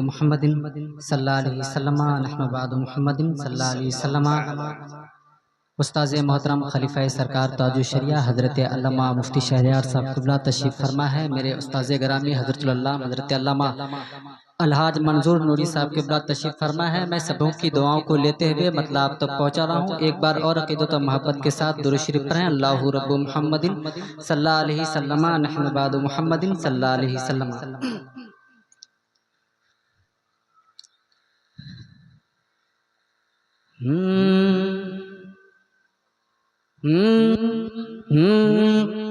मुहम्मदिन सल्लल्लाहु अलैहि वसल्लम नहनु बादु मुहम्मदिन सल्लल्लाहु अलैहि वसल्लम। उस्ताज़ मोहतरम खलीफा सरकार ताजुल शरिया हज़रत अल्लामा मुफ्ती शहरयार साहब क़िबला तशरीफ़ फरमा है। मेरे उस्ताज़ गिरामी हज़रतुल अल्लामा हज़रत अल्लामा अलहाज मंजूर नूरी साहब क़िबला तशरीफ़ फरमा है। मैं सबों की दुआओं को लेते हुए मतलब आप तक पहुँचा रहा हूँ। एक बार और अक़ीदत व मोहब्बत के साथ दुरूद शरीफ पढ़ें। अल्लाहु रब्बु मुहम्मदिन सल्लल्लाहु अलैहि वसल्लम नहनु बादु मुहम्मदिन सल्लल्लाहु अलैहि वसल्लम।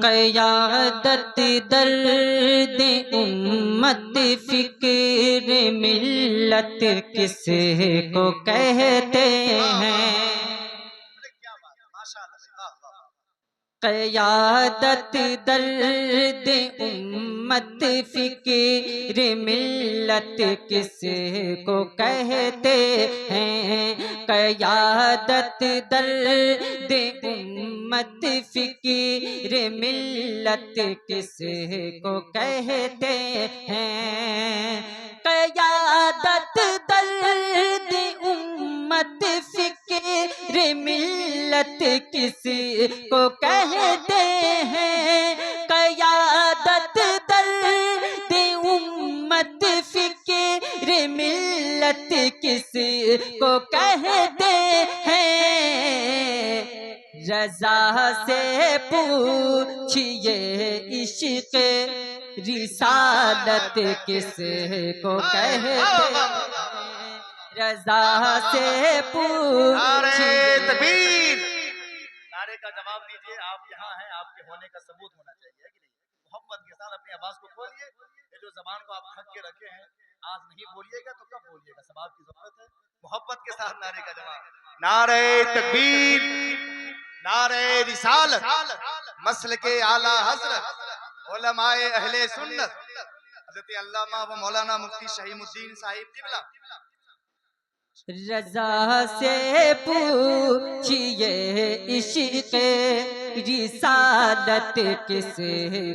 क़यादत दर्द उम्मत फ़िक्र मिल्लत किसे को कहते हैं। क़यादत दर्द उम्मत फ़िक्र मिल्लत किसे को कहते हैं। क़यादत दर्द उम्मत फ़िक्र मिल्लत किसे को कहते हैं। क़यादत दर्द उम्मत फ़िक्र मिल्लत किसी को कहते हैं। क़यादत दर्द उम्मत फ़िक्र मिल्लत किसी को कहते हैं। रज़ा से पूछिए इश्क़ रिसालत किसे को कहते हैं। रज़ा से पूछिए तकबीर नारे का जवाब दीजिए। आप यहाँ हैं, आपके होने का सबूत होना चाहिए कि नहीं। मोहब्बत के साथ अपनी आवाज को खोलिए। ये जो जबान को आप ढक के रखे हैं, आज नहीं बोलिएगा तो कब बोलिएगा। सबब की जरूरत है। मोहब्बत के साथ नारे का जवाब। नारे तकबीर, नारे रिसालत, मसल के आला हज़रत उलमाए अहले सुन्नत हज़रत अल्लामा व मौलाना मुफ्ती शहीमुद्दीन साहिब क़िबला। रज़ा से पूछिए इश्क़ रिसालत किसे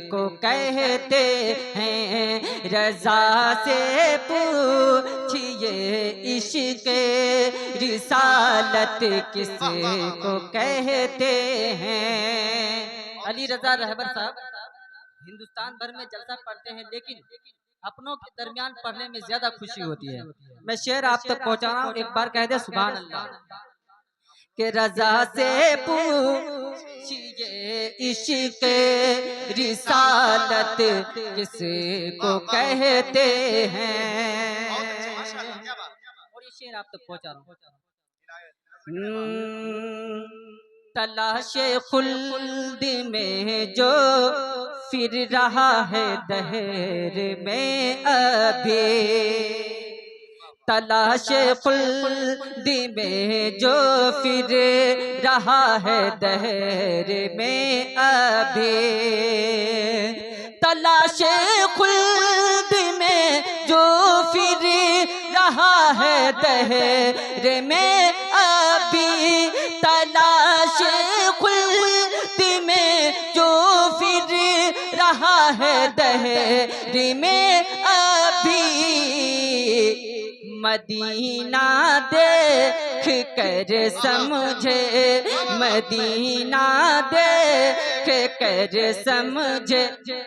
को कहते हैं। रज़ा से पूछिए इश्क़ रिसालत किसे को कहते हैं। अली रज़ा रहबर साहब हिंदुस्तान भर में जलसा पढ़ते हैं, लेकिन अपनों के दरमियान पढ़ने में ज्यादा खुशी होती है। मैं शेर आप तक पहुंचा रहा हूँ, एक बार कह दे सुभान अल्लाह। के रज़ा से पूछिए इश्क़ रिसालत किसे को कहते हैं। और ये शेर आप तक पहुंचा रहा हूँ। तलाशे खुल्द में जो फिर रहा है दहर में अभी। तलाशे खुल्द में जो फिर रहा है दहर में अभी। तलाशे खुल्द में जो फिर रहा है दहर में अभी। तलाशे खुल्द में जो फिर रहा है दहर में अभी। मदीना देख कर समझे, मदीना देख कर समझे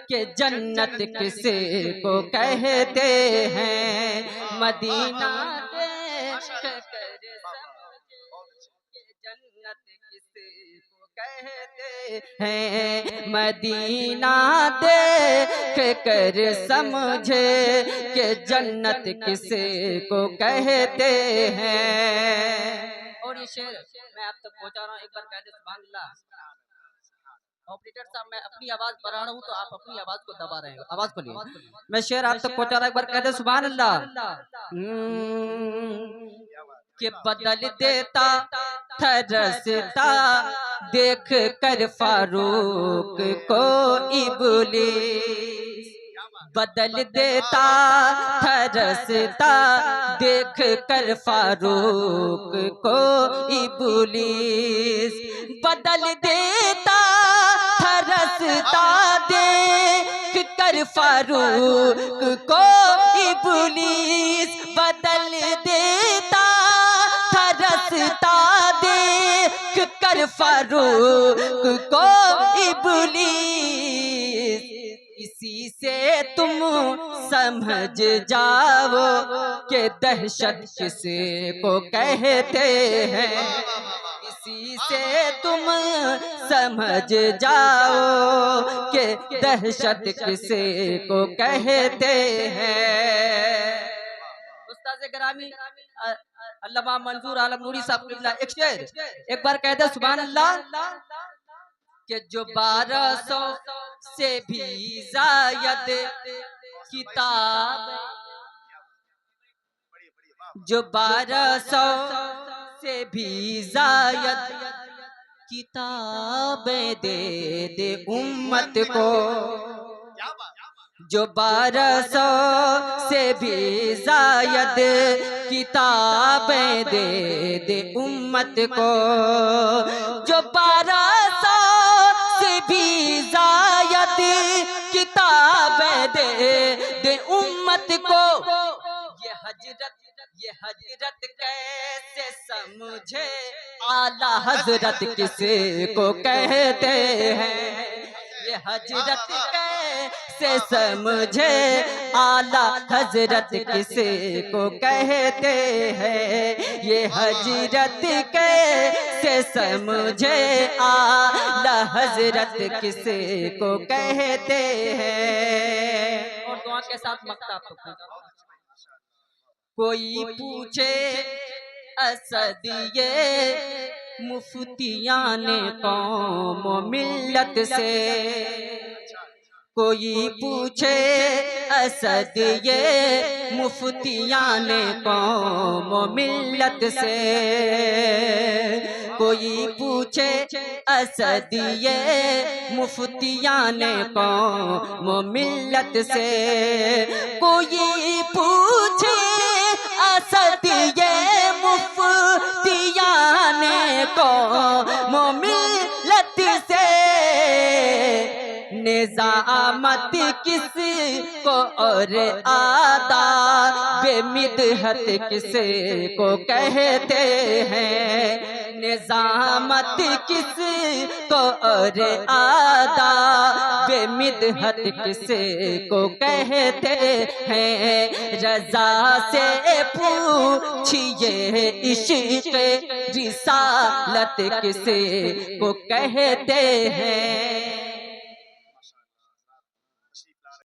कि जन्नत किसे को कहते हैं। मदीना देख कर समझे कि जन्नत किसे को कहते हैं। मदीना देख कर समझे कि जन्नत किसे को कहते हैं। और ये शेर मैं आप तक पहुंचा रहा हूँ, एक बार कह दे सुभान अल्लाह। ऑपरेटर साहब मैं अपनी आवाज बढ़ा रहा हूँ तो आप अपनी आवाज को दबा रहे हैं। आवाज खोलिए। मैं शेर आप तक पहुंचा रहा हूँ, एक बार कह दे सुभान अल्लाह। कि बदल देता था रस्ता देख कर फारूक को इब्लीस। बदल देता था रस्ता देख कर फारूक को इब्लीस। बदल देता था रस्ता देख कर फारूक को इब्लीस। बदल देता था रास्ता देख कर फारूक को इब्लीस। इसी से तुम समझ जाओ कि दहशत किसे को कहते हैं। इसी से तुम समझ जाओ कि दहशत किसे को कहते हैं। उस्ताद ग्रामी अल्लामा मंजूर आलम नूरी साहब किबला एक शेर एक बार कहते सुभान अल्लाह कि जो 1200 से भी जायद किताब, जो 1200 से भी जायद किताबें दे दे उम्मत को, जो 1200 से भी जायद किताबें दे दे उम्मत को, जो 1200 से भी जायद किताबें दे दे उम्मत को। ये हजरत कैसे समझे आला हजरत किसे को कहते हैं। ये हजरत कैसे समझे आला हजरत किसे को कहते हैं। ये हजरत कैसे समझे आला हजरत किसे को कहते हैं। और दुआ के साथ मक्ता कोई पूछे असद ये मुफ्तियाने कौम मिल्लत से, कोई पूछे असद ये मुफ्तियाने कौम मिल्लत से, कोई पूछे असद ये मुफ्तियाने कौम मिल्लत से, कोई पूछे असद ये मुफ्तियाने कौम मिल्लत से, निजामत किस को और आदा बेमिदहत किसे को कहते हैं। निजामत किस को और आदा बेमिदहत किसे को कहते हैं। रजा से पूछिए इश्क़ रिसालत किसे को कहते हैं।